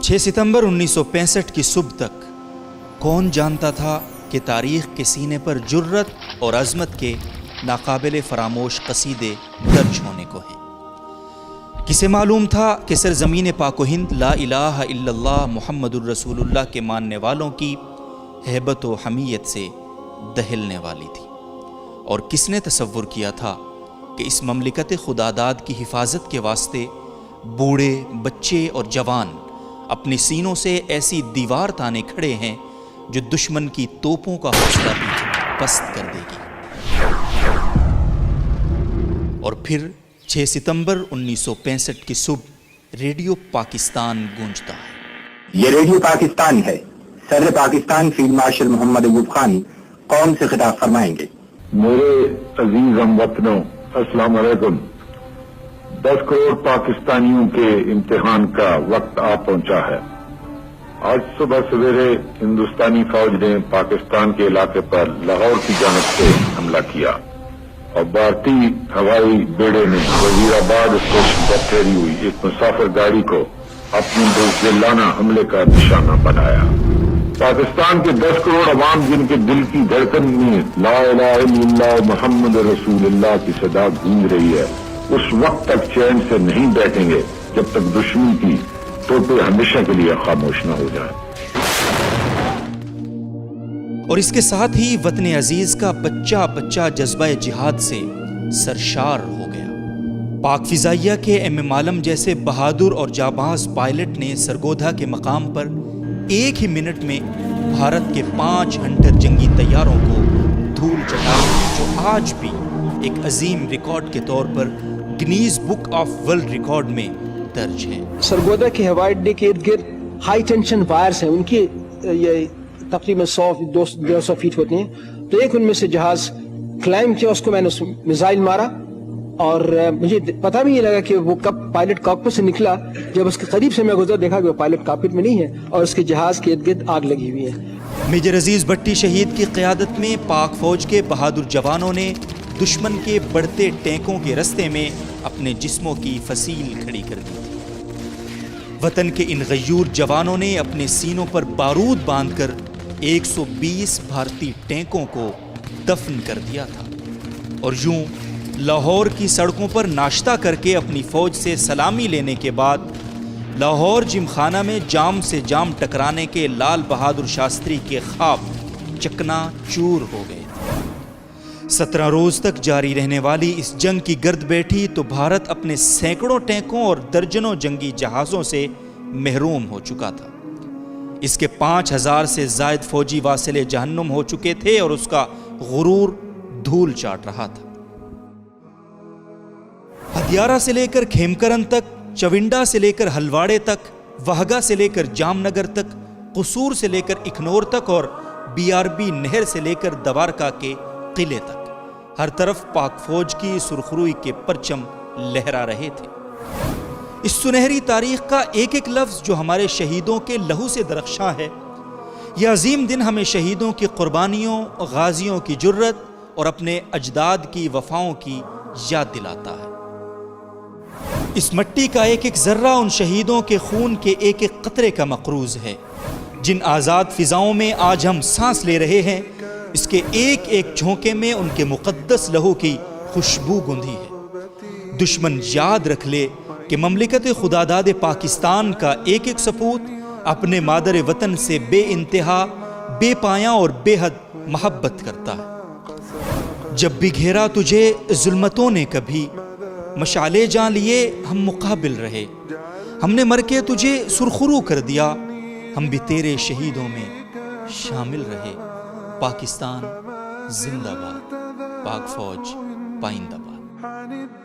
6 ستمبر 1965 کی صبح تک کون جانتا تھا کہ تاریخ کے سینے پر جرت اور عظمت کے ناقابل فراموش قصیدے درج ہونے کو ہیں۔ کسے معلوم تھا کہ سرزمین پاک و ہند لا الہ الا اللہ محمد الرسول اللہ کے ماننے والوں کی ہیبت و حمیت سے دہلنے والی تھی، اور کس نے تصور کیا تھا کہ اس مملکت خداداد کی حفاظت کے واسطے بوڑھے، بچے اور جوان اپنی سینوں سے ایسی دیوار تانے کھڑے ہیں جو دشمن کی توپوں کا حوصلہ بھی پست کر دے گی۔ اور پھر 6 ستمبر 1965 کی صبح ریڈیو پاکستان گونجتا ہے۔ یہ ریڈیو پاکستان ہے۔ صدر پاکستان فیلڈ مارشل محمد ایوب خان قوم سے خطاب فرمائیں گے۔ میرے عزیز ہم وطنوں، السلام علیکم۔ 10 کروڑ پاکستانیوں کے امتحان کا وقت آ پہنچا ہے۔ آج صبح سویرے ہندوستانی فوج نے پاکستان کے علاقے پر لاہور کی جانب سے حملہ کیا اور بھارتی ہوائی بیڑے نے وزیر آباد اسٹیشن پر ٹھہری ہوئی ایک مسافر گاڑی کو اپنے بزدلانہ حملے کا نشانہ بنایا۔ پاکستان کے 10 کروڑ عوام جن کے دل کی دھڑکن میں لا الہ الا اللہ محمد رسول اللہ کی صدا گونج رہی ہے، اس وقت تک چین سے نہیں بیٹھیں گے جب تک دشمن کی توپیں ہمیشہ کے لیے خاموش نہ ہو جائیں۔ اور اس کے ساتھ ہی وطن عزیز کا بچہ بچہ جذبہ جہاد سے سرشار ہو گیا۔ پاک فضائیہ کے ایم عالم جیسے بہادر اور جانباز پائلٹ نے سرگودھا کے مقام پر ایک ہی منٹ میں بھارت کے 5 ہنٹر جنگی طیاروں کو دھول چٹا دی، جو آج بھی ایک عظیم ریکارڈ کے طور پر Guinness book of world record میں درج ہے۔ سرگودھا کے ہوائی اڈے کے ارد گرد ہائی ٹینشن وائرز ہیں، ان کی یہ تقریباً 100-200 فیٹ ہوتے ہیں، تو ایک ان میں سے جہاز کلائم کیا، اس کو میں نے میزائل مارا اور مجھے پتہ بھی نہیں لگا کہ وہ کب پائلٹ کاکپٹ سے نکلا۔ جب اس کے قریب سے میں گزرا دیکھا کہ وہ پائلٹ کاکپٹ میں نہیں ہے اور اس کے جہاز کے ارد گرد آگ لگی ہوئی ہے۔ میجر عزیز بھٹی شہید کی قیادت میں پاک فوج کے بہادر جوانوں نے دشمن کے بڑھتے ٹینکوں کے رستے میں اپنے جسموں کی فصیل کھڑی کر دی۔ وطن کے ان غیور جوانوں نے اپنے سینوں پر بارود باندھ کر 120 بھارتی ٹینکوں کو دفن کر دیا تھا، اور یوں لاہور کی سڑکوں پر ناشتہ کر کے اپنی فوج سے سلامی لینے کے بعد لاہور جم خانہ میں جام سے جام ٹکرانے کے لال بہادر شاستری کے خواب چکنا چور ہو گئے۔ 17 روز تک جاری رہنے والی اس جنگ کی گرد بیٹھی تو بھارت اپنے سینکڑوں ٹینکوں اور درجنوں جنگی جہازوں سے محروم ہو چکا تھا۔ اس کے 5000 سے زائد فوجی واصل جہنم ہو چکے تھے اور اس کا غرور دھول چاٹ رہا تھا۔ ہدیارہ سے لے کر کھیمکرن تک، چونڈا سے لے کر ہلواڑے تک، وہگا سے لے کر جام نگر تک، قصور سے لے کر اکھنور تک اور BRB نہر سے لے کر دوارکا کے قلعے تک ہر طرف پاک فوج کی سرخروئی کے پرچم لہرا رہے تھے۔ اس سنہری تاریخ کا ایک ایک لفظ جو ہمارے شہیدوں کے لہو سے درخشاں ہے، یہ عظیم دن ہمیں شہیدوں کی قربانیوں، غازیوں کی جرت اور اپنے اجداد کی وفاؤں کی یاد دلاتا ہے۔ اس مٹی کا ایک ایک ذرہ ان شہیدوں کے خون کے ایک ایک قطرے کا مقروض ہے، جن آزاد فضاؤں میں آج ہم سانس لے رہے ہیں۔ اس کے ایک ایک جھونکے میں ان کے مقدس لہو کی خوشبو گندھی ہے۔ دشمن یاد رکھ لے کہ مملکت خداداد پاکستان کا ایک ایک سپوت اپنے مادر وطن سے بے انتہا، بے پایاں اور بے حد محبت کرتا ہے۔ جب بھی گھیرا تجھے ظلمتوں نے کبھی، مشعلے جان لیے ہم مقابل رہے، ہم نے مر کے تجھے سرخرو کر دیا، ہم بھی تیرے شہیدوں میں شامل رہے۔ پاکستان زندہ باد، پاک فوج پائندہ باد۔